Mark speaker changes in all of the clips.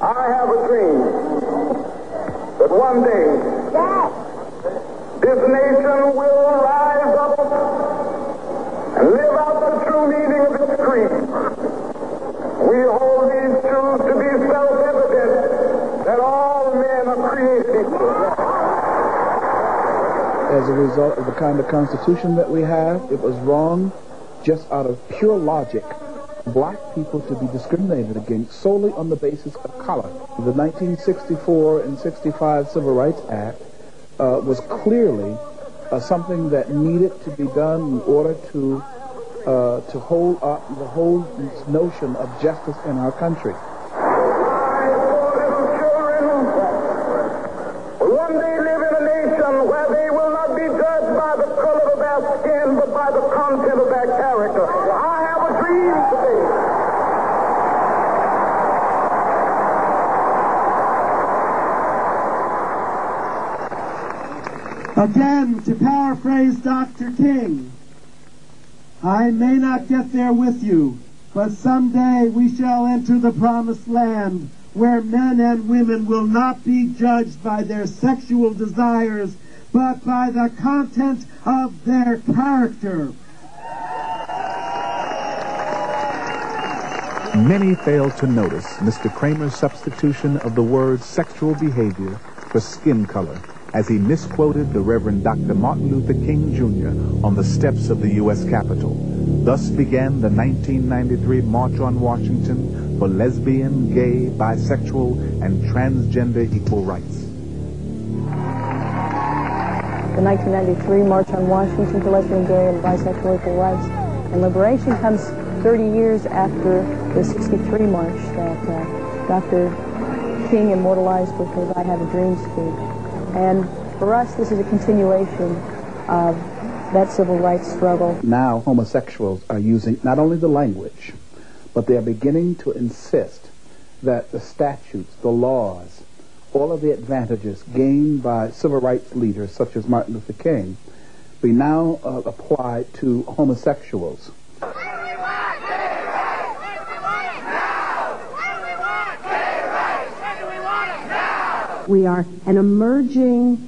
Speaker 1: I have a dream that one day this nation will rise up and live out the true meaning of its creed. We hold these truths to be self-evident that all men are created equal.
Speaker 2: As a result of the kind of constitution that we have, it was wrong, just out of pure logic, black people to be discriminated against solely on the basis of color. The 1964 and 65 Civil Rights Act was clearly something that needed to be done in order to hold up the whole notion of justice in our country.
Speaker 3: Again, to paraphrase Dr. King, I may not get there with you, but someday we shall enter the promised land where men and women will not be judged by their sexual desires, but by the content of their character.
Speaker 4: Many failed to notice Mr. Kramer's substitution of the word sexual behavior for skin color, as he misquoted the Reverend Dr. Martin Luther King, Jr. on the steps of the U.S. Capitol. Thus began the 1993 March on Washington for lesbian, gay, bisexual, and transgender equal rights.
Speaker 5: The 1993 March on Washington for lesbian, gay, and bisexual equal rights and liberation comes 30 years after the 63 march that Dr. King immortalized with his I Have a Dream speech. And for us, this is a continuation of that civil rights struggle.
Speaker 2: Now homosexuals are using not only the language, but they are beginning to insist that the statutes, the laws, all of the advantages gained by civil rights leaders such as Martin Luther King be now applied to homosexuals.
Speaker 6: We are an emerging,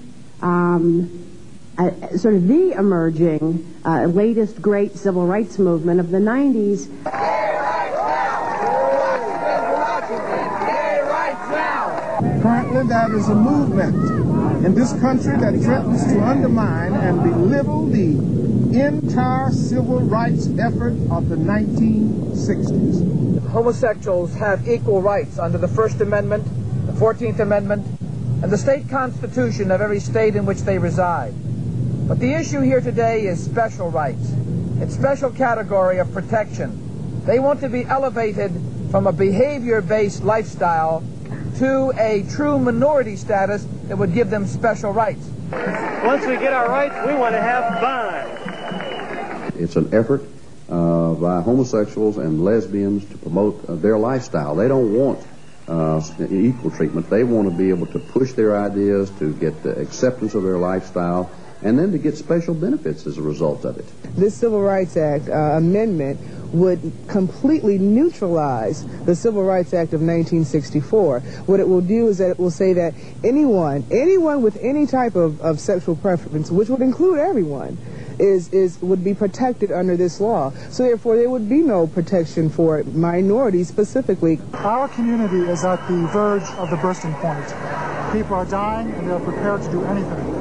Speaker 6: sort of the emerging, latest great civil rights movement of the 90s.
Speaker 3: Currently, there is a movement in this country that threatens to undermine and belittle the entire civil rights effort of the 1960s.
Speaker 7: Homosexuals have equal rights under the First Amendment, the 14th Amendment, and the state constitution of every state in which they reside. But the issue here today is special rights. It's special category of protection. They want to be elevated from a behavior-based lifestyle to a true minority status that would give them special rights.
Speaker 8: Once we get our rights, we want to have fun.
Speaker 9: It's an effort by homosexuals and lesbians to promote their lifestyle. They don't want equal treatment. They want to be able to push their ideas, to get the acceptance of their lifestyle, and then to get special benefits as a result of it.
Speaker 10: This Civil Rights Act amendment would completely neutralize the Civil Rights Act of 1964. What it will do is that it will say that anyone with any type of sexual preference, which would include everyone, would be protected under this law. So therefore there would be no protection for minorities specifically.
Speaker 11: Our community is at the verge of the bursting point. People are dying and they're prepared to do anything.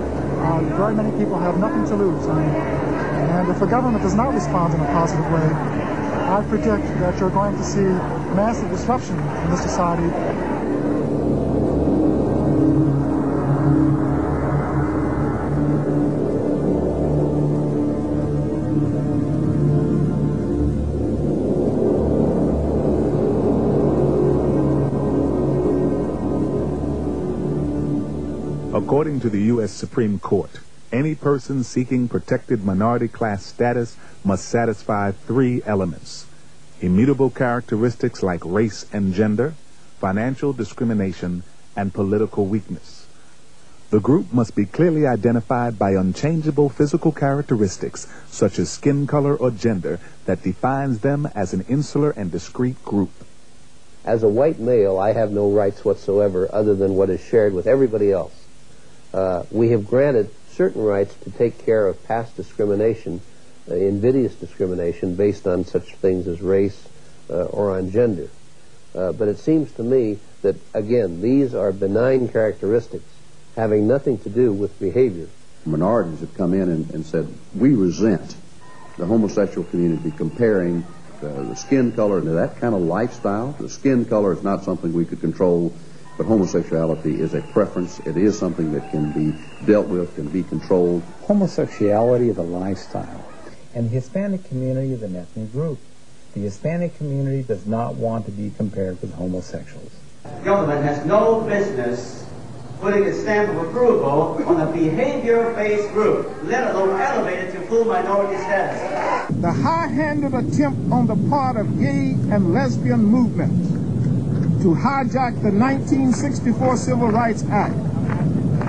Speaker 11: Very many people have nothing to lose. And if the government does not respond in a positive way, I predict that you're going to see massive disruption in this society.
Speaker 4: According to the U.S. Supreme Court, any person seeking protected minority class status must satisfy 3 elements: immutable characteristics like race and gender, financial discrimination, and political weakness. The group must be clearly identified by unchangeable physical characteristics such as skin color or gender that defines them as an insular and discrete group.
Speaker 12: As a white male, I have no rights whatsoever other than what is shared with everybody else. We have granted certain rights to take care of past discrimination, invidious discrimination based on such things as race or on gender. But it seems to me that, again, these are benign characteristics having nothing to do with behavior.
Speaker 9: Minorities have come in and said, we resent the homosexual community comparing the skin color to that kind of lifestyle. The skin color is not something we could control, but homosexuality is a preference. It is something that can be dealt with, can be controlled.
Speaker 13: Homosexuality is a lifestyle, and the Hispanic community is an ethnic group. The Hispanic community does not want to be compared with homosexuals.
Speaker 14: Government has no business putting a stamp of approval on a behavior-based group, let alone elevated to full minority status.
Speaker 15: The high-handed attempt on the part of gay and lesbian movement to hijack the 1964 Civil Rights Act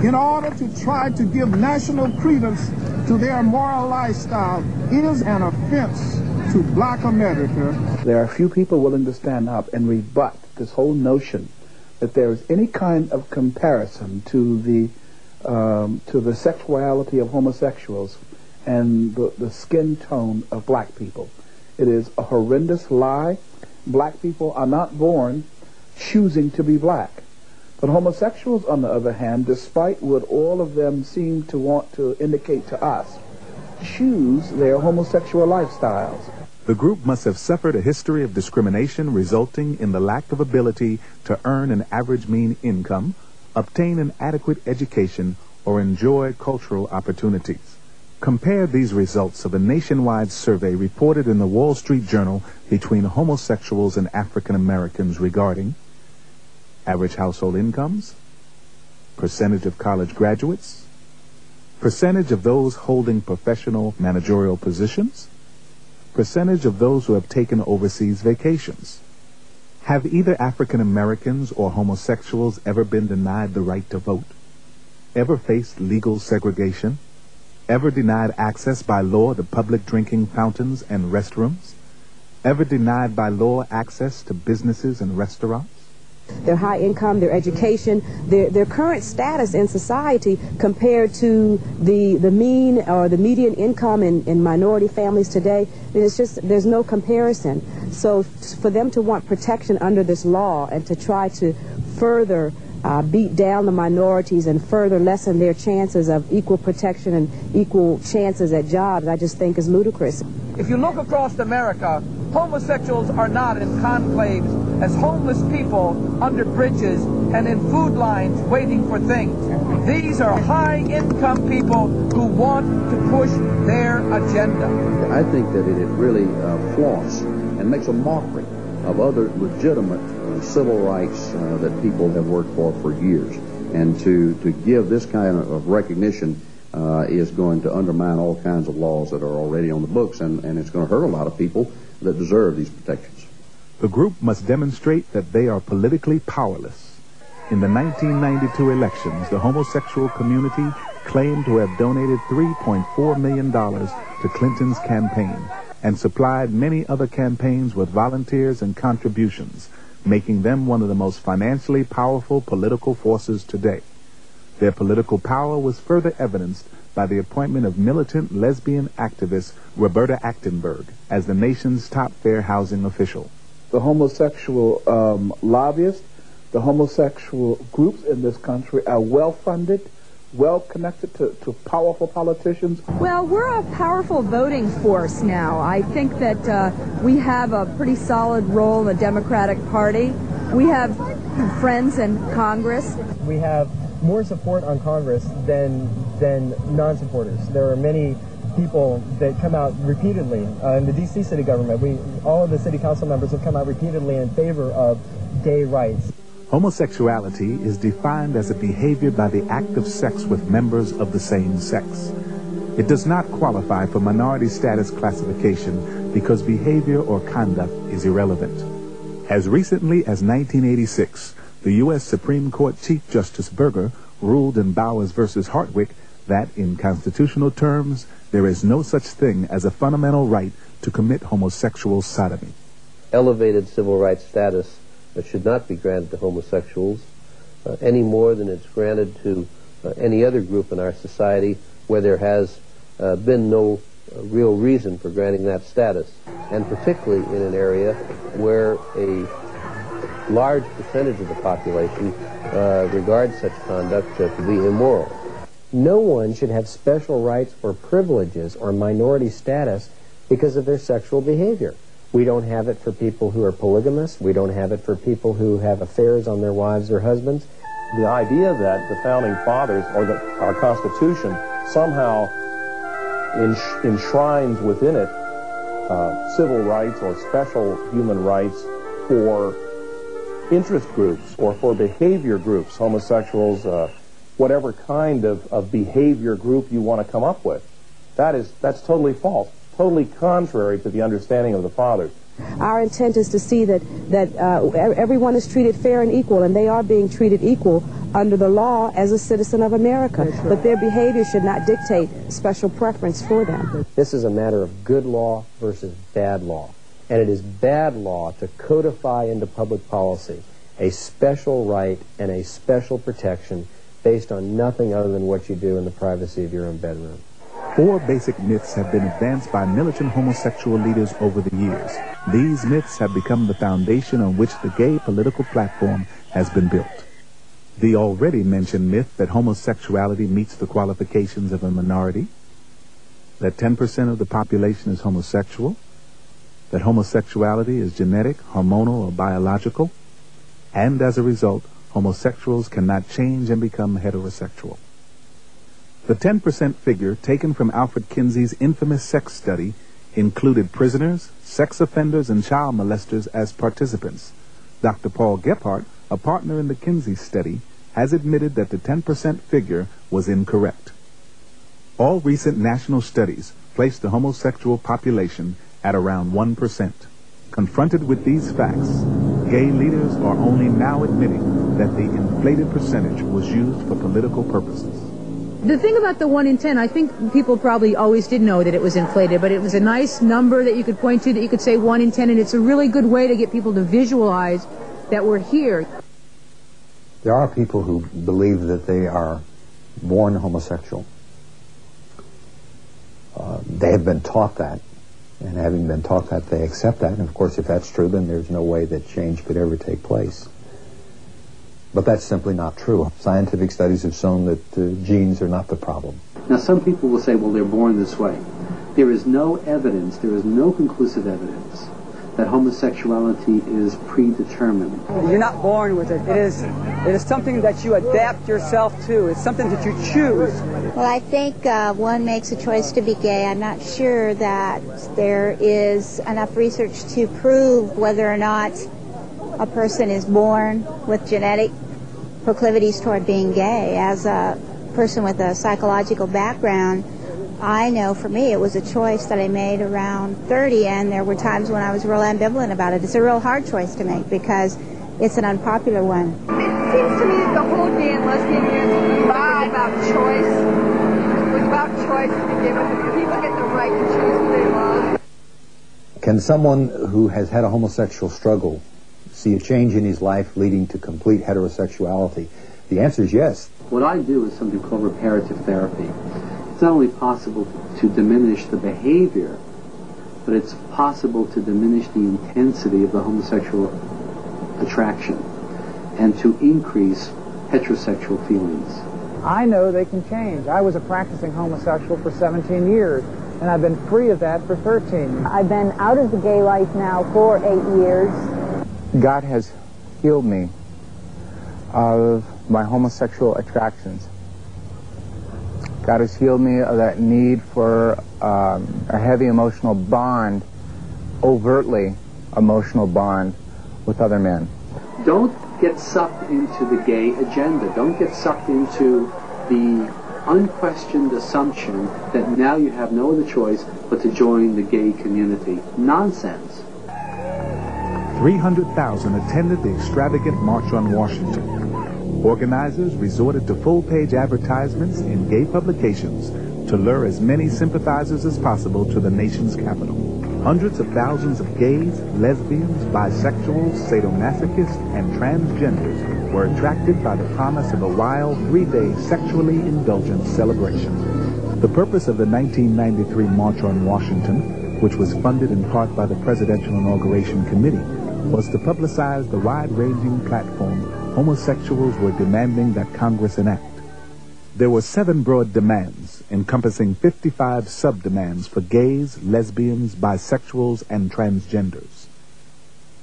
Speaker 15: in order to try to give national credence to their moral lifestyle is an offense to black America.
Speaker 2: There are few people willing to stand up and rebut this whole notion that there is any kind of comparison to the sexuality of homosexuals and the skin tone of black people. It is a horrendous lie. Black people are not born choosing to be black. But homosexuals, on the other hand, despite what all of them seem to want to indicate to us, choose their homosexual lifestyles.
Speaker 4: The group must have suffered a history of discrimination resulting in the lack of ability to earn an average mean income, obtain an adequate education, or enjoy cultural opportunities. Compare these results of a nationwide survey reported in the Wall Street Journal between homosexuals and African Americans regarding average household incomes, percentage of college graduates, percentage of those holding professional managerial positions, percentage of those who have taken overseas vacations. Have either African Americans or homosexuals ever been denied the right to vote? Ever faced legal segregation? Ever denied access by law to public drinking fountains and restrooms? Ever denied by law access to businesses and restaurants?
Speaker 6: Their high income, their education, their current status in society compared to the mean or the median income in minority families today, it's just, there's no comparison. So for them to want protection under this law and to try to further beat down the minorities and further lessen their chances of equal protection and equal chances at jobs, I just think is ludicrous.
Speaker 7: If you look across America, homosexuals are not in conclaves as homeless people under bridges and in food lines waiting for things. These are high-income people who want to push their agenda.
Speaker 9: I think that it really flaunts and makes a mockery of other legitimate civil rights that people have worked for years. And to give this kind of recognition is going to undermine all kinds of laws that are already on the books, and it's going to hurt a lot of people that deserve these protections.
Speaker 4: The group must demonstrate that they are politically powerless. In the 1992 elections, the homosexual community claimed to have donated $3.4 million to Clinton's campaign and supplied many other campaigns with volunteers and contributions, making them one of the most financially powerful political forces today. Their political power was further evidenced by the appointment of militant lesbian activist Roberta Achtenberg as the nation's top fair housing official.
Speaker 2: The homosexual lobbyists, the homosexual groups in this country are well-funded, well-connected to powerful politicians.
Speaker 16: Well, we're a powerful voting force now. I think that we have a pretty solid role in the Democratic Party. We have friends in Congress.
Speaker 17: We have more support on Congress than non-supporters. There are many people that come out repeatedly. In the D.C. city government, all of the city council members have come out repeatedly in favor of gay rights.
Speaker 4: Homosexuality is defined as a behavior by the act of sex with members of the same sex. It does not qualify for minority status classification because behavior or conduct is irrelevant. As recently as 1986, the U.S. Supreme Court Chief Justice Burger ruled in Bowers v. Hartwick that, in constitutional terms, there is no such thing as a fundamental right to commit homosexual sodomy.
Speaker 12: Elevated civil rights status should not be granted to homosexuals any more than it's granted to any other group in our society where there has been no real reason for granting that status, and particularly in an area where a large percentage of the population regards such conduct to be immoral.
Speaker 18: No one should have special rights or privileges or minority status because of their sexual behavior. We don't have it for people who are polygamous. We don't have it for people who have affairs on their wives or husbands.
Speaker 19: The idea that the Founding Fathers or that our Constitution somehow enshrines within it civil rights or special human rights for interest groups or for behavior groups, homosexuals, whatever kind of behavior group you want to come up with. That's totally false, totally contrary to the understanding of the Fathers.
Speaker 6: Our intent is to see that everyone is treated fair and equal, and they are being treated equal under the law as a citizen of America. Right. But their behavior should not dictate special preference for them.
Speaker 18: This is a matter of good law versus bad law. And it is bad law to codify into public policy a special right and a special protection based on nothing other than what you do in the privacy of your own bedroom.
Speaker 4: 4 basic myths have been advanced by militant homosexual leaders over the years. These myths have become the foundation on which the gay political platform has been built. The already mentioned myth that homosexuality meets the qualifications of a minority, that 10% of the population is homosexual, that homosexuality is genetic, hormonal, or biological, and as a result, homosexuals cannot change and become heterosexual. The 10% figure taken from Alfred Kinsey's infamous sex study included prisoners, sex offenders, and child molesters as participants. Dr. Paul Gephardt, a partner in the Kinsey study, has admitted that the 10% figure was incorrect. All recent national studies place the homosexual population at around 1%. Confronted with these facts, gay leaders are only now admitting that the inflated percentage was used for political purposes.
Speaker 20: The thing about the 1 in 10, I think people probably always did know that it was inflated, but it was a nice number that you could point to, that you could say 1 in 10, and it's a really good way to get people to visualize that we're here.
Speaker 21: There are people who believe that they are born homosexual. They have been taught that, and having been taught that, they accept that. And of course, if that's true, then there's no way that change could ever take place. But that's simply not true. Scientific studies have shown that genes are not the problem.
Speaker 22: Now, some people will say, well, they're born this way. There is no evidence, there is no conclusive evidence that homosexuality is predetermined.
Speaker 23: You're not born with it. It is something that you adapt yourself to. It's something that you choose.
Speaker 24: Well, I think one makes a choice to be gay. I'm not sure that there is enough research to prove whether or not a person is born with genetic proclivities toward being gay. As a person with a psychological background, I know for me it was a choice that I made around 30, and there were times when I was real ambivalent about it. It's a real hard choice to make because it's an unpopular one.
Speaker 16: It seems to me that the whole gay and lesbian movement is about choice. It was about choice to begin with. People get the right to choose who they love.
Speaker 21: Can someone who has had a homosexual struggle see a change in his life leading to complete heterosexuality? The answer is yes.
Speaker 22: What I do is something called reparative therapy. It's not only possible to diminish the behavior, but it's possible to diminish the intensity of the homosexual attraction and to increase heterosexual feelings.
Speaker 25: I know they can change. I was a practicing homosexual for 17 years, and I've been free of that for 13.
Speaker 5: I've been out of the gay life now for 8 years.
Speaker 26: God has healed me of my homosexual attractions. God has healed me of that need for a heavy emotional bond, overtly emotional bond with other men.
Speaker 22: Don't get sucked into the gay agenda. Don't get sucked into the unquestioned assumption that now you have no other choice but to join the gay community. Nonsense.
Speaker 4: 300,000 attended the extravagant March on Washington. Organizers resorted to full-page advertisements in gay publications to lure as many sympathizers as possible to the nation's capital. Hundreds of thousands of gays, lesbians, bisexuals, sadomasochists, and transgenders were attracted by the promise of a wild 3-day sexually indulgent celebration. The purpose of the 1993 March on Washington, which was funded in part by the Presidential Inauguration Committee, was to publicize the wide-ranging platform homosexuals were demanding that Congress enact. There were 7 broad demands, encompassing 55 sub-demands for gays, lesbians, bisexuals, and transgenders.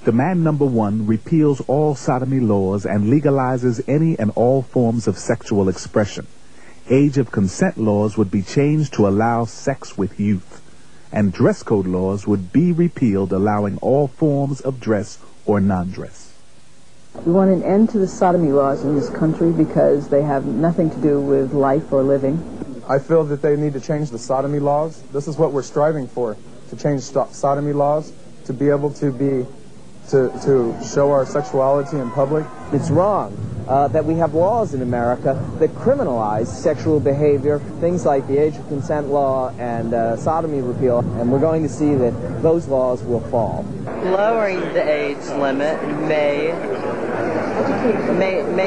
Speaker 4: Demand number 1 repeals all sodomy laws and legalizes any and all forms of sexual expression. Age of consent laws would be changed to allow sex with youth, and dress code laws would be repealed, allowing all forms of dress or non-dress.
Speaker 5: We want an end to the sodomy laws in this country because they have nothing to do with life or living.
Speaker 1: I feel that they need to change the sodomy laws. This is what we're striving for, to change sodomy laws, to be able to show our sexuality in public.
Speaker 3: It's wrong that we have laws in America that criminalize sexual behavior, things like the age of consent law and sodomy repeal, and we're going to see that those laws will fall.
Speaker 8: Lowering the age limit may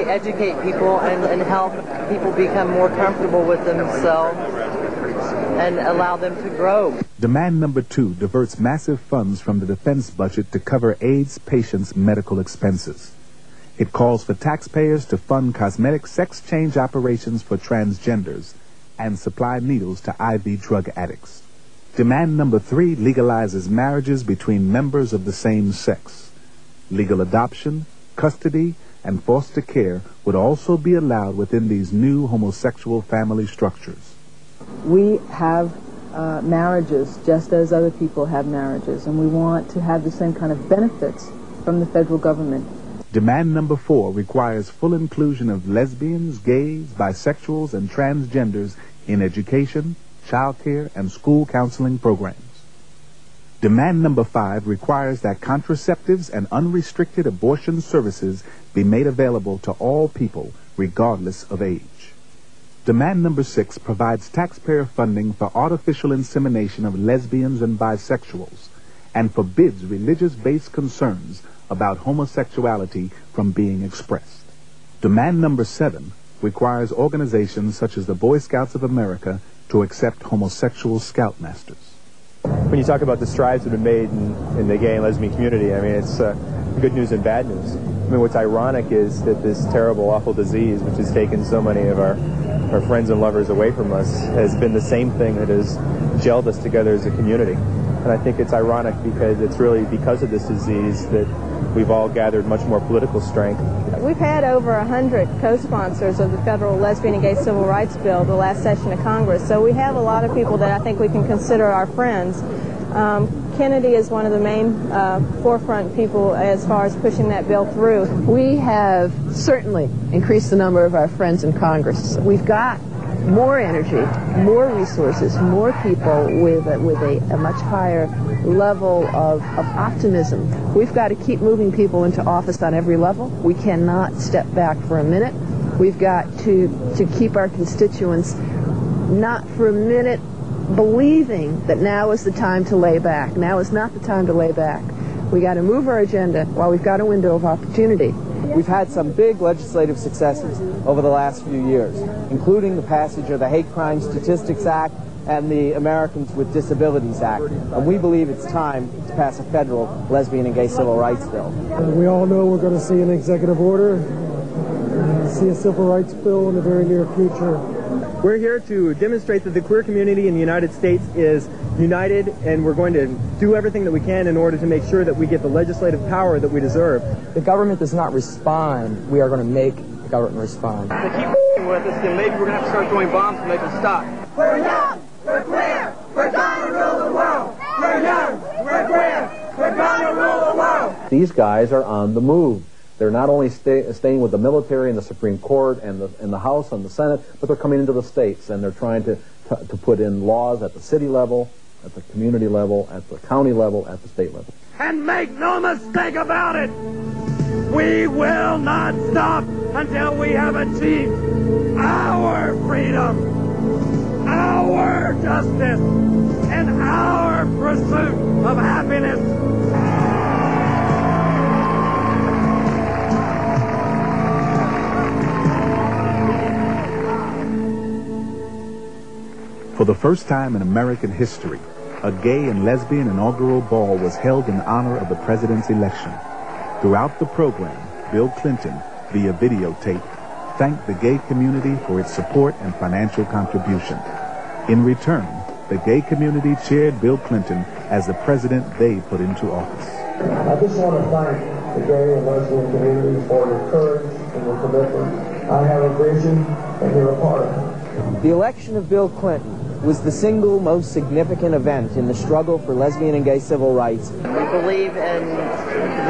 Speaker 8: educate people and help people become more comfortable with themselves and allow them to grow.
Speaker 4: Demand number 2 diverts massive funds from the defense budget to cover AIDS patients' medical expenses. It calls for taxpayers to fund cosmetic sex change operations for transgenders and supply needles to IV drug addicts. Demand number 3 legalizes marriages between members of the same sex. Legal adoption, custody, and foster care would also be allowed within these new homosexual family structures.
Speaker 5: We have marriages just as other people have marriages, and we want to have the same kind of benefits from the federal government.
Speaker 4: Demand number 4 requires full inclusion of lesbians, gays, bisexuals, and transgenders in education, childcare, and school counseling programs. Demand number 5 requires that contraceptives and unrestricted abortion services be made available to all people, regardless of age. Demand number 6 provides taxpayer funding for artificial insemination of lesbians and bisexuals, and forbids religious-based concerns about homosexuality from being expressed. Demand number 7 requires organizations such as the Boy Scouts of America to accept homosexual scoutmasters.
Speaker 17: When you talk about the strides that have been made in the gay and lesbian community, I mean, it's good news and bad news. I mean, what's ironic is that this terrible, awful disease, which has taken so many of our friends and lovers away from us, has been the same thing that has gelled us together as a community. And I think it's ironic because it's really because of this disease that we've all gathered much more political strength.
Speaker 10: We've had over 100 co-sponsors of the federal lesbian and gay civil rights bill the last session of Congress, so we have a lot of people that I think we can consider our friends. Kennedy is one of the main forefront people as far as pushing that bill through.
Speaker 11: We have certainly increased the number of our friends in Congress. We've got more energy, more resources, more people with a much higher level of optimism. We've got to keep moving people into office on every level. We cannot step back for a minute. We've got to keep our constituents not for a minute believing that now is the time to lay back. Now is not the time to lay back. We got to move our agenda while we've got a window of opportunity.
Speaker 3: We've had some big legislative successes over the last few years, including the passage of the Hate Crime Statistics Act and the Americans with Disabilities Act. And we believe it's time to pass a federal lesbian and gay civil rights bill.
Speaker 13: We all know we're going to see an executive order, see a civil rights bill in the very near future.
Speaker 17: We're here to demonstrate that the queer community in the United States is united, and we're going to do everything that we can in order to make sure that we get the legislative power that we deserve.
Speaker 3: The government does not respond. We are going to make the government respond.
Speaker 8: They keep with us, then maybe we're going to have to start throwing bombs to make them stop.
Speaker 27: We're young, we're queer, we're gonna rule the world. We're young, we're queer, we're gonna rule the world.
Speaker 21: These guys are on the move. They're not only staying with the military and the Supreme Court and the House and the Senate, but they're coming into the states, and they're trying to put in laws at the city level, at the community level, at the county level, at the state level.
Speaker 27: And make no mistake about it, we will not stop until we have achieved our freedom, our justice, and our pursuit of
Speaker 4: the first time in American history, a gay and lesbian inaugural ball was held in honor of the president's election. Throughout the program, Bill Clinton, via videotape, thanked the gay community for its support and financial contribution. In return, the gay community cheered Bill Clinton as the president they put into office.
Speaker 2: I just want to thank the gay and lesbian community for your courage and your commitment. I have a vision, and you're a part of it.
Speaker 3: The election of Bill Clinton was the single most significant event in the struggle for lesbian and gay civil rights.
Speaker 8: We believe in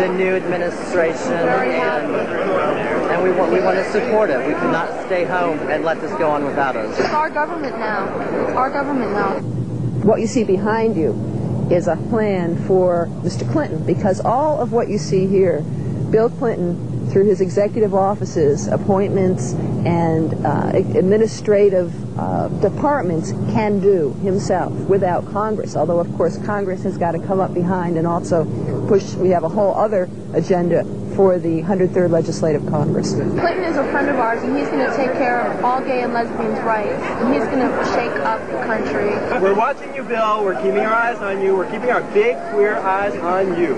Speaker 8: the new administration, and we want to support it. We cannot stay home and let this go on without us.
Speaker 7: It's our government now. Our government now.
Speaker 11: What you see behind you is a plan for Mr. Clinton, because all of what you see here, Bill Clinton, through his executive offices, appointments, and administrative departments, can do himself without Congress. Although, of course, Congress has got to come up behind and also push. We have a whole other agenda for the 103rd Legislative Congress.
Speaker 7: Clinton is a friend of ours, and he's going to take care of all gay and lesbians' rights, and he's going to shake up the country.
Speaker 9: We're watching you, Bill. We're keeping our eyes on you. We're keeping our big, queer eyes on you.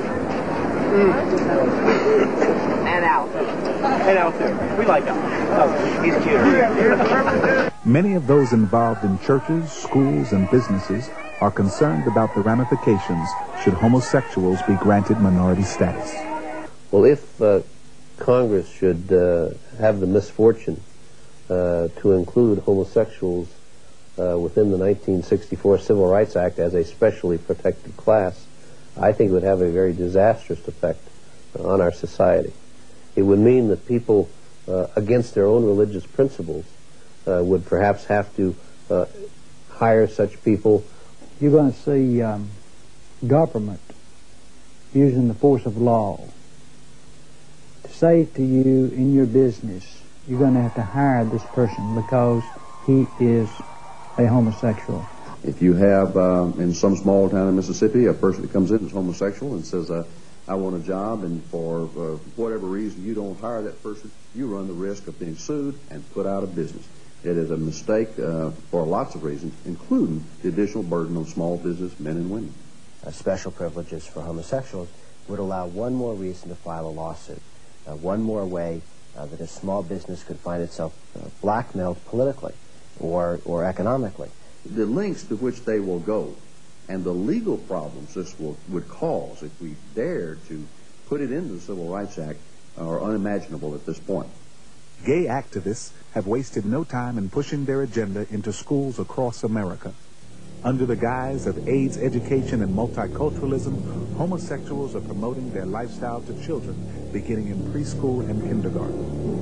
Speaker 9: And Al. And Al, too. We like Al. Oh, he's cute.
Speaker 4: Many of those involved in churches, schools, and businesses are concerned about the ramifications should homosexuals be granted minority status.
Speaker 18: Well, if Congress should have the misfortune to include homosexuals within the 1964 Civil Rights Act as a specially protected class, I think it would have a very disastrous effect on our society. It would mean that people, against their own religious principles, would perhaps have to hire such people.
Speaker 12: You're going to see government using the force of law to say to you in your business, you're going to have to hire this person because he is a homosexual.
Speaker 14: If you have, in some small town in Mississippi, a person that comes in that's homosexual and says, I want a job, and for whatever reason you don't hire that person, you run the risk of being sued and put out of business. It is a mistake for lots of reasons, including the additional burden on small business men and women.
Speaker 15: Special privileges for homosexuals would allow one more reason to file a lawsuit, one more way that a small business could find itself blackmailed politically or economically.
Speaker 14: The lengths to which they will go and the legal problems this would cause if we dare to put it into the Civil Rights Act are unimaginable at this point.
Speaker 4: Gay activists have wasted no time in pushing their agenda into schools across America. Under the guise of AIDS education and multiculturalism, homosexuals are promoting their lifestyle to children beginning in preschool and kindergarten.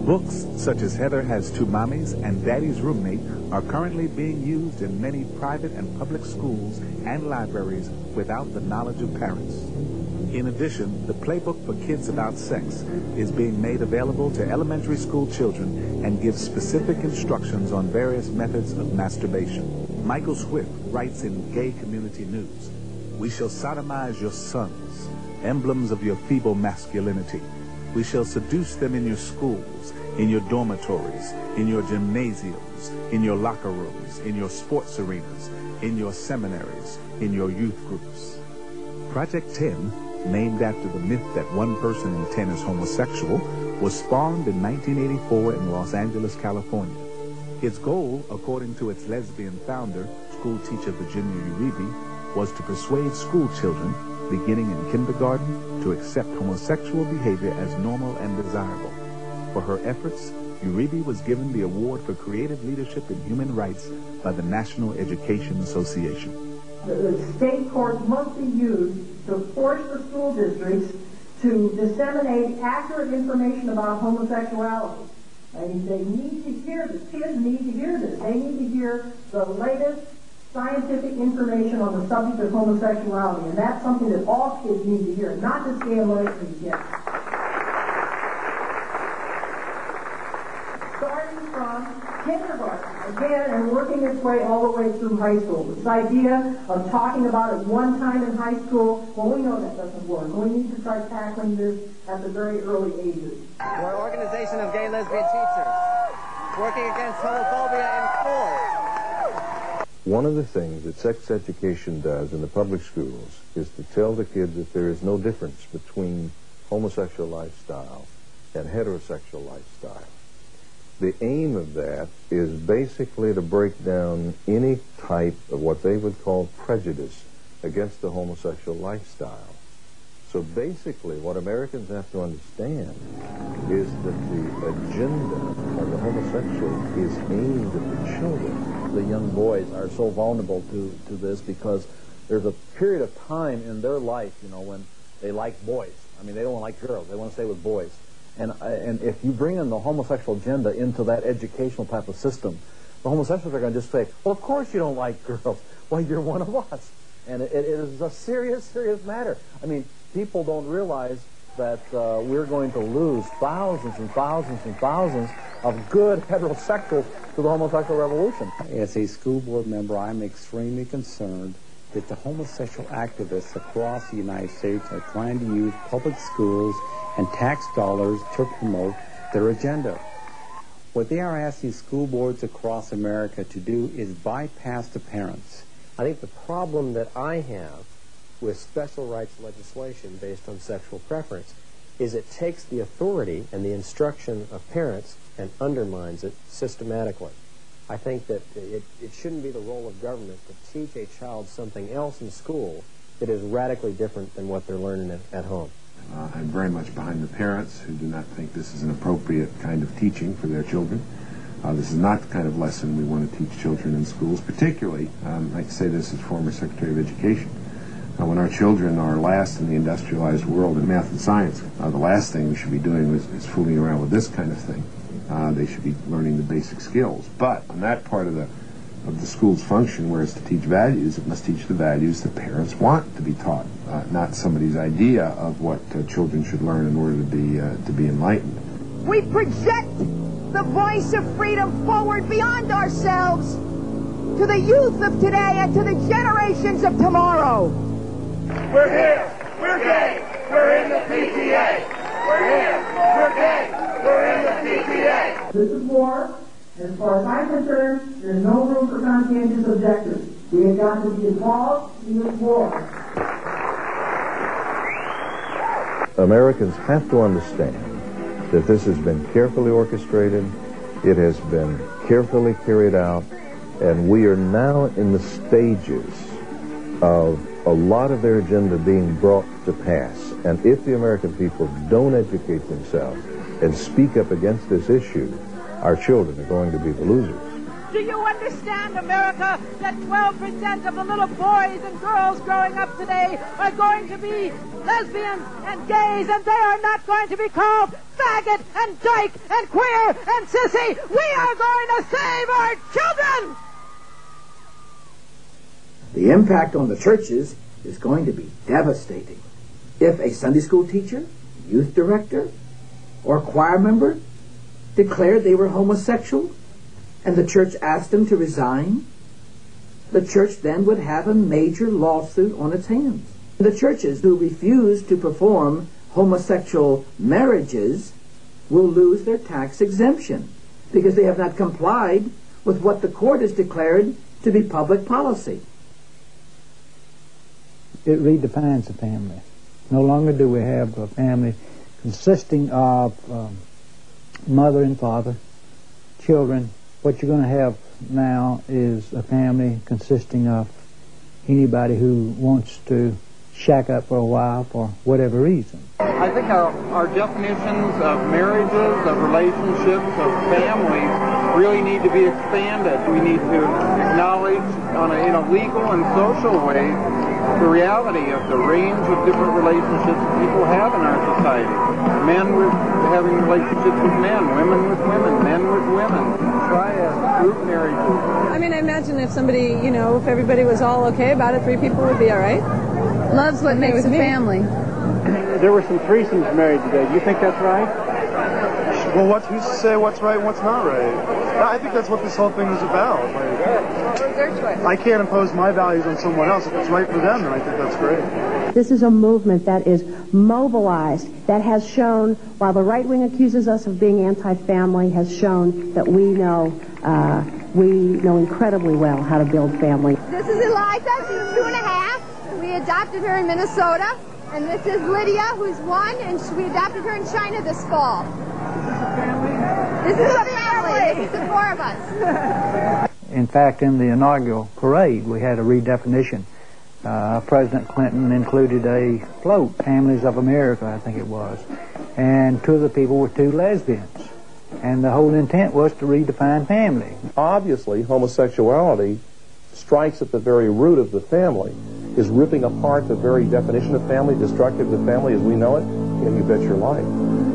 Speaker 4: Books such as Heather Has Two Mommies and Daddy's Roommate are currently being used in many private and public schools and libraries without the knowledge of parents. In addition, the playbook for kids about sex is being made available to elementary school children and gives specific instructions on various methods of masturbation. Michael Swift writes in Gay Community News, "We shall sodomize your sons, emblems of your feeble masculinity. We shall seduce them in your schools, in your dormitories, in your gymnasiums, in your locker rooms, in your sports arenas, in your seminaries, in your youth groups." Project 10, named after the myth that 1 person in 10 is homosexual, was spawned in 1984 in Los Angeles, California. Its goal, according to its lesbian founder, school teacher Virginia Uribe, was to persuade school children, beginning in kindergarten, to accept homosexual behavior as normal and desirable. For her efforts, Uribe was given the Award for Creative Leadership in Human Rights by the National Education Association.
Speaker 19: The state courts must be used to force the school districts to disseminate accurate information about homosexuality. And they need to hear this. Kids need to hear this. They need to hear the latest scientific information on the subject of homosexuality. And that's something that all kids need to hear, not just gay and lesbian kids. Starting from kindergarten, again, and working its way all the way through high school. This idea of talking about it one time in high school, well, we know that doesn't work. We need to start tackling this at the very early ages.
Speaker 3: We're an organization of gay lesbian teachers working against homophobia in schools.
Speaker 6: One of the things that sex education does in the public schools is to tell the kids that there is no difference between homosexual lifestyle and heterosexual lifestyle. The aim of that is basically to break down any type of what they would call prejudice against the homosexual lifestyle. So basically what Americans have to understand is that the agenda of the homosexual is aimed at the children.
Speaker 16: The young boys are so vulnerable to this because there's a period of time in their life, you know, when they like boys. I mean, they don't like girls. They want to stay with boys. And if you bring in the homosexual agenda into that educational type of system, the homosexuals are going to just say, well, of course you don't like girls. Well, you're one of us. And it is a serious, serious matter. I mean, people don't realize that we're going to lose thousands and thousands and thousands of good heterosexuals to the homosexual revolution.
Speaker 20: As a school board member, I'm extremely concerned that the homosexual activists across the United States are trying to use public schools and tax dollars to promote their agenda. What they are asking school boards across America to do is bypass the parents.
Speaker 18: I think the problem that I have with special rights legislation based on sexual preference is it takes the authority and the instruction of parents and undermines it systematically. I think that it shouldn't be the role of government to teach a child something else in school that is radically different than what they're learning at home.
Speaker 23: I'm very much behind the parents who do not think this is an appropriate kind of teaching for their children. This is not the kind of lesson we want to teach children in schools, particularly, I say this as former Secretary of Education, when our children are last in the industrialized world in math and science. The last thing we should be doing is fooling around with this kind of thing. They should be learning the basic skills. But on that part of the school's function, where it's to teach values, it must teach the values that parents want to be taught, not somebody's idea of what children should learn in order to be enlightened.
Speaker 24: We project the voice of freedom forward beyond ourselves to the youth of today and to the generations of tomorrow.
Speaker 27: We're here. We're gay. We're in the PTA. We're here. We're gay. We're in the PTA.
Speaker 19: This is war. As far as I'm concerned, there's no room for conscientious objectors. We have got to be involved in this war.
Speaker 6: Americans have to understand that this has been carefully orchestrated, it has been carefully carried out, and we are now in the stages of a lot of their agenda being brought to pass. And if the American people don't educate themselves and speak up against this issue, our children are going to be the losers.
Speaker 24: Do you understand, America, that 12% of the little boys and girls growing up today are going to be lesbians and gays, and they are not going to be called faggot and dyke and queer and sissy? We are going to save our children!
Speaker 25: The impact on the churches is going to be devastating. If a Sunday school teacher, youth director, or choir member declared they were homosexual, and the church asked them to resign, the church then would have a major lawsuit on its hands. The churches who refuse to perform homosexual marriages will lose their tax exemption because they have not complied with what the court has declared to be public policy.
Speaker 12: It redefines the family. No longer do we have a family consisting of mother and father, children. What you're going to have now is a family consisting of anybody who wants to shack up for a while for whatever reason.
Speaker 26: I think our definitions of marriages, of relationships, of families really need to be expanded. We need to acknowledge in a legal and social way the reality of the range of different relationships people have in our society. Men having relationships with men, women with women, men with women, triad, group marriages.
Speaker 10: I mean, I imagine if somebody, if everybody was all okay about it, 3 people would be all right. Love's what makes a family.
Speaker 9: There were some threesomes married today. Do you think that's right?
Speaker 1: Well, who's to say what's right and what's not right? I think that's what this whole thing is about. I can't impose my values on someone else. If it's right for them, then I think that's great.
Speaker 28: This is a movement that is mobilized, that has shown, while the right wing accuses us of being anti-family, has shown that we know We know incredibly well how to build family.
Speaker 7: This is Eliza. She's 2.5. We adopted her in Minnesota. And this is Lydia, who's 1, and we adopted her in China this fall. This is a family. This is the 4 of us.
Speaker 12: In fact, in the inaugural parade, we had a redefinition. President Clinton included a float, Families of America, I think it was. And 2 of the people were 2 lesbians. And the whole intent was to redefine family.
Speaker 6: Obviously, homosexuality strikes at the very root of the family, is ripping apart the very definition of family, destructive to family as we know it, and you bet your life.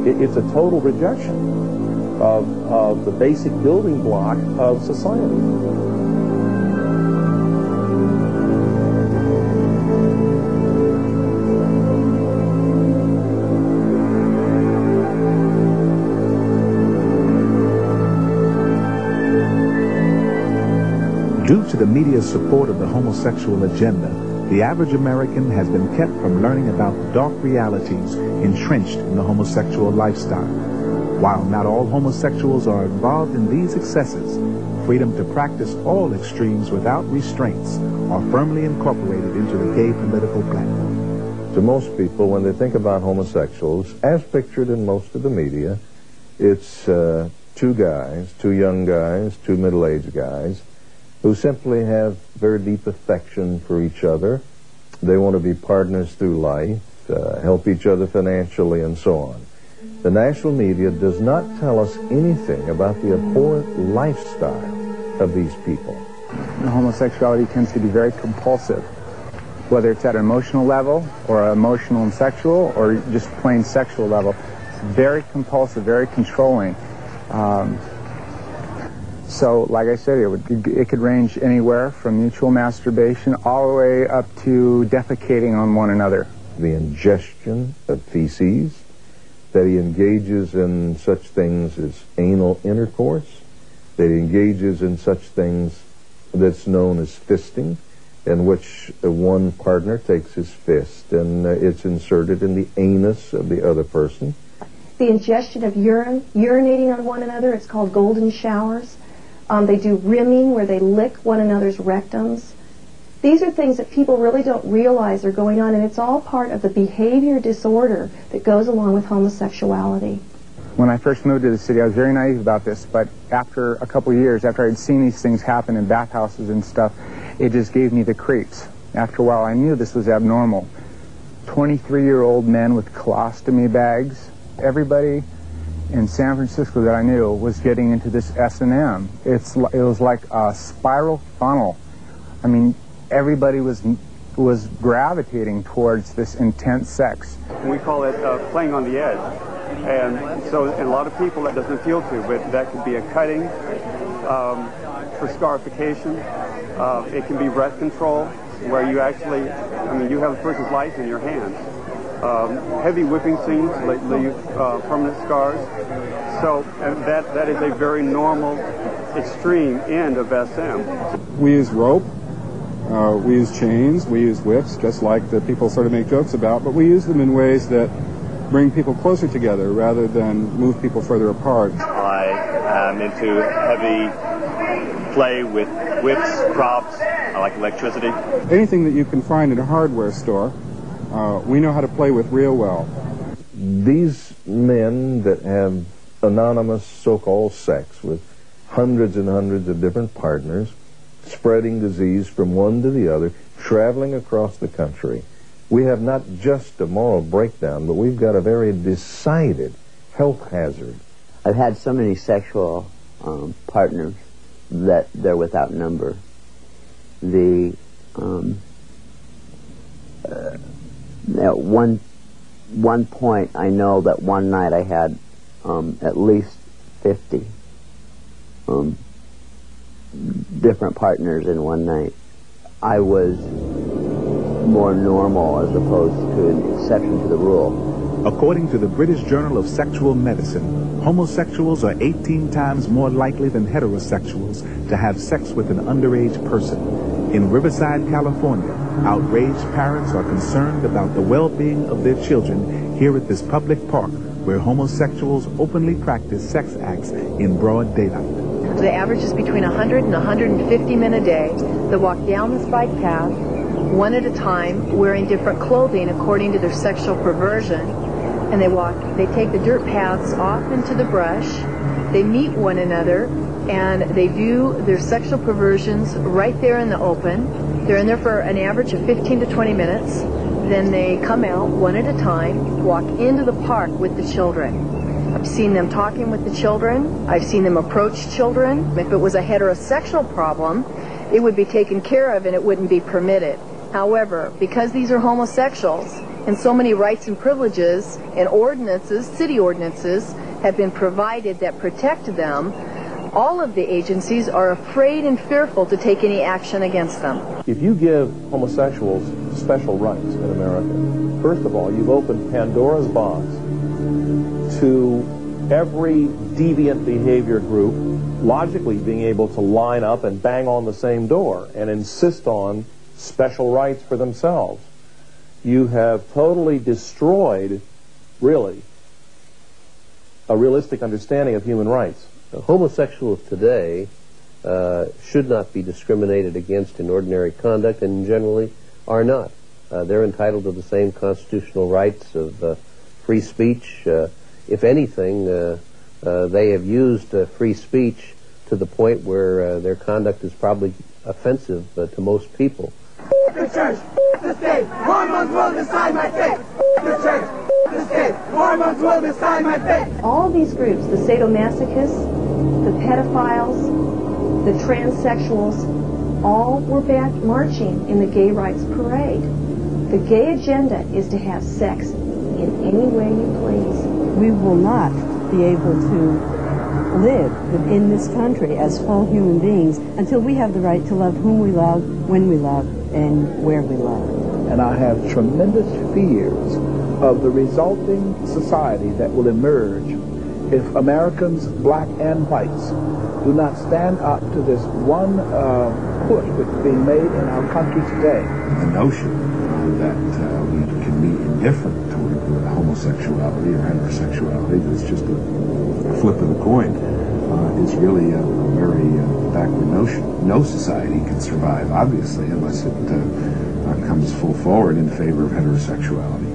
Speaker 6: It's a total rejection of the basic building block of society.
Speaker 4: Due to the media's support of the homosexual agenda, the average American has been kept from learning about the dark realities entrenched in the homosexual lifestyle. While not all homosexuals are involved in these excesses, freedom to practice all extremes without restraints are firmly incorporated into the gay political platform.
Speaker 6: To most people, when they think about homosexuals, as pictured in most of the media, it's 2 guys, 2 young guys, 2 middle-aged guys, who simply have very deep affection for each other. They want to be partners through life, help each other financially, and so on. The national media does not tell us anything about the abhorrent lifestyle of these people.
Speaker 1: Homosexuality tends to be very compulsive, whether it's at an emotional level or emotional and sexual or just plain sexual level. It's very compulsive, very controlling. So, like I said, it could range anywhere from mutual masturbation all the way up to defecating on one another.
Speaker 6: The ingestion of feces, that he engages in such things as anal intercourse, that he engages in such things that's known as fisting, in which one partner takes his fist and it's inserted in the anus of the other person.
Speaker 28: The ingestion of urine, urinating on one another, it's called golden showers. They do rimming, where they lick one another's rectums. These are things that people really don't realize are going on, and it's all part of the behavior disorder that goes along with homosexuality.
Speaker 1: When I first moved to the city, I was very naive about this, but after a couple of years, after I'd seen these things happen in bathhouses and stuff, it just gave me the creeps. After a while, I knew this was abnormal. 23-year-old men with colostomy bags. Everybody in San Francisco that I knew was getting into this S&M. It was like a spiral funnel. I mean, everybody was gravitating towards this intense sex.
Speaker 2: We call it playing on the edge. And so a lot of people that doesn't appeal to, but that could be a cutting for scarification. It can be breath control, where you actually, I mean, you have a person's life in your hands. Heavy whipping scenes leave permanent scars. So that is a very normal, extreme end of SM.
Speaker 5: We use rope, we use chains, we use whips, just like the people sort of make jokes about, but we use them in ways that bring people closer together rather than move people further apart.
Speaker 8: I am into heavy play with whips, props. I like electricity.
Speaker 5: Anything that you can find in a hardware store, we know how to play with real well.
Speaker 6: These men that have anonymous so-called sex with hundreds and hundreds of different partners, spreading disease from one to the other, traveling across the country. We have not just a moral breakdown, but we've got a very decided health hazard.
Speaker 11: I've had so many sexual partners that they're without number. At one point, I know that one night I had at least 50 different partners in one night. I was more normal as opposed to an exception to the rule.
Speaker 4: According to the British Journal of Sexual Medicine, homosexuals are 18 times more likely than heterosexuals to have sex with an underage person. In Riverside, California, outraged parents are concerned about the well-being of their children here at this public park where homosexuals openly practice sex acts in broad daylight.
Speaker 3: The average is between 100 and 150 men a day that walk down this bike path, one at a time, wearing different clothing according to their sexual perversion. And they take the dirt paths off into the brush, they meet one another, and they do their sexual perversions right there in the open. They're in there for an average of 15 to 20 minutes. Then they come out one at a time, walk into the park with the children. I've seen them talking with the children. I've seen them approach children. If it was a heterosexual problem, it would be taken care of and it wouldn't be permitted. However, because these are homosexuals, and so many rights and privileges and ordinances, city ordinances, have been provided that protect them, all of the agencies are afraid and fearful to take any action against them.
Speaker 6: If you give homosexuals special rights in America, first of all, you've opened Pandora's box to every deviant behavior group logically being able to line up and bang on the same door and insist on special rights for themselves. You have totally destroyed, really, a realistic understanding of human rights.
Speaker 13: Homosexuals today should not be discriminated against in ordinary conduct, and generally are not. They're entitled to the same constitutional rights of free speech. If anything, they have used free speech to the point where their conduct is probably offensive to most people.
Speaker 27: The church, the state, hormones will decide my fate. The church, the state, hormones will decide my fate.
Speaker 28: All these groups, the sadomasochists, the pedophiles, the transsexuals, all were back marching in the gay rights parade. The gay agenda is to have sex in any way you please.
Speaker 14: We will not be able to live within this country as full human beings until we have the right to love whom we love, when we love, and where we love.
Speaker 15: And I have tremendous fears of the resulting society that will emerge if Americans, black and whites, do not stand up to this one push that's being made in our country today.
Speaker 23: The notion that we can be indifferent toward homosexuality or heterosexuality, that's just a flip of the coin, is really a very backward notion. No society can survive, obviously, unless it comes full forward in favor of heterosexuality.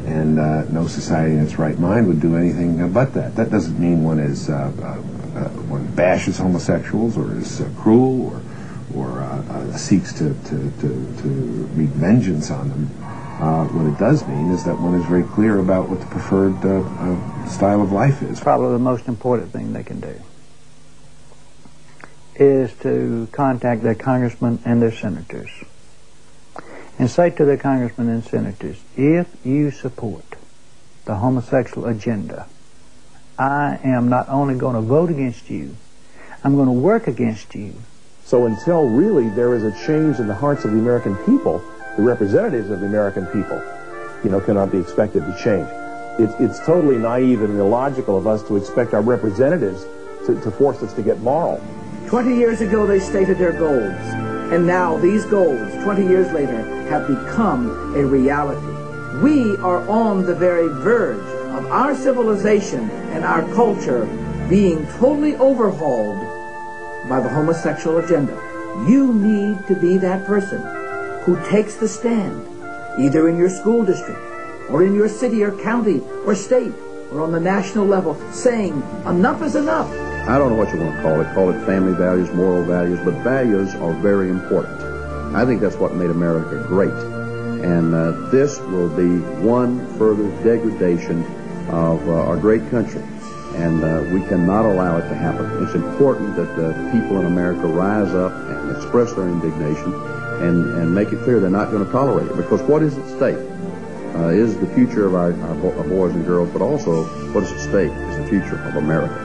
Speaker 23: And no society in its right mind would do anything but that. That doesn't mean one is one bashes homosexuals or is cruel or seeks to wreak vengeance on them. What it does mean is that one is very clear about what the preferred style of life is.
Speaker 12: Probably the most important thing they can do is to contact their congressmen and their senators and say to their congressmen and senators, if you support the homosexual agenda, I am not only going to vote against you, I'm going to work against you.
Speaker 6: So until really there is a change in the hearts of the American people, the representatives of the American people, cannot be expected to change. It's totally naive and illogical of us to expect our representatives to force us to get moral.
Speaker 25: 20 years ago, they stated their goals. And now these goals, 20 years later, have become a reality. We are on the very verge of our civilization and our culture being totally overhauled by the homosexual agenda. You need to be that person who takes the stand, either in your school district, or in your city or county or state, or on the national level, saying enough is enough.
Speaker 16: I don't know what you want to call it family values, moral values, but values are very important. I think that's what made America great. And this will be one further degradation of our great country. And we cannot allow it to happen. It's important that people in America rise up and express their indignation and make it clear they're not going to tolerate it. Because what is at stake is the future of our boys and girls, but also what is at stake is the future of America.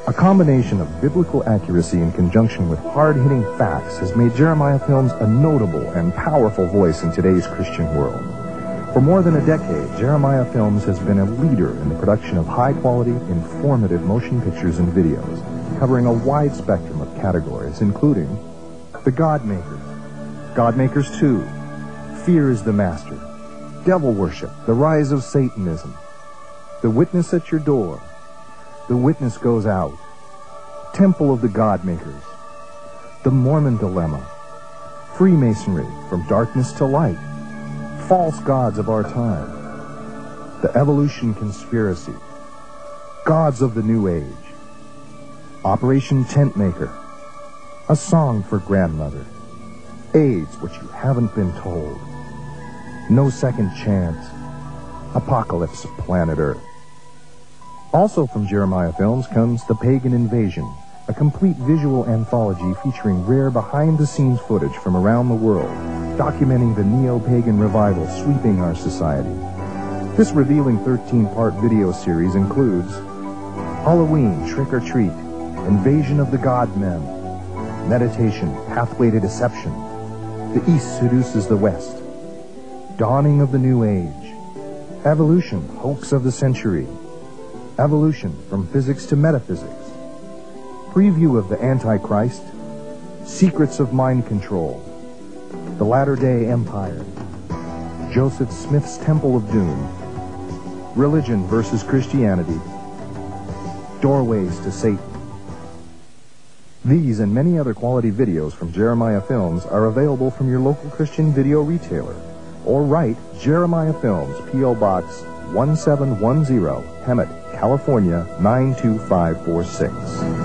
Speaker 17: A combination of biblical accuracy in conjunction with hard-hitting facts has made Jeremiah Films a notable and powerful voice in today's Christian world. For more than a decade, Jeremiah Films has been a leader in the production of high-quality, informative motion pictures and videos, covering a wide spectrum of categories, including The Godmakers, Godmakers 2, Fear is the Master, Devil Worship, The Rise of Satanism, The Witness at Your Door, The Witness Goes Out, Temple of the Godmakers, The Mormon Dilemma, Freemasonry, From Darkness to Light, False Gods of Our Time, The Evolution Conspiracy, Gods of the New Age, Operation Tentmaker, A Song for Grandmother, AIDS, What You Haven't Been Told, No Second Chance, Apocalypse of Planet Earth. Also from Jeremiah Films comes The Pagan Invasion, a complete visual anthology featuring rare behind-the-scenes footage from around the world, documenting the neo-pagan revival sweeping our society. This revealing 13-part video series includes Halloween, Trick or Treat, Invasion of the God-Men, Meditation, Pathway to Deception, The East Seduces the West, Dawning of the New Age, Evolution, Hoax of the Century, Evolution, From Physics to Metaphysics, Preview of the Antichrist, Secrets of Mind Control, The Latter-day Empire, Joseph Smith's Temple of Doom, Religion versus Christianity, Doorways to Satan. These and many other quality videos from Jeremiah Films are available from your local Christian video retailer, or write Jeremiah Films, P.O. Box 1710, Hemet, California 92546.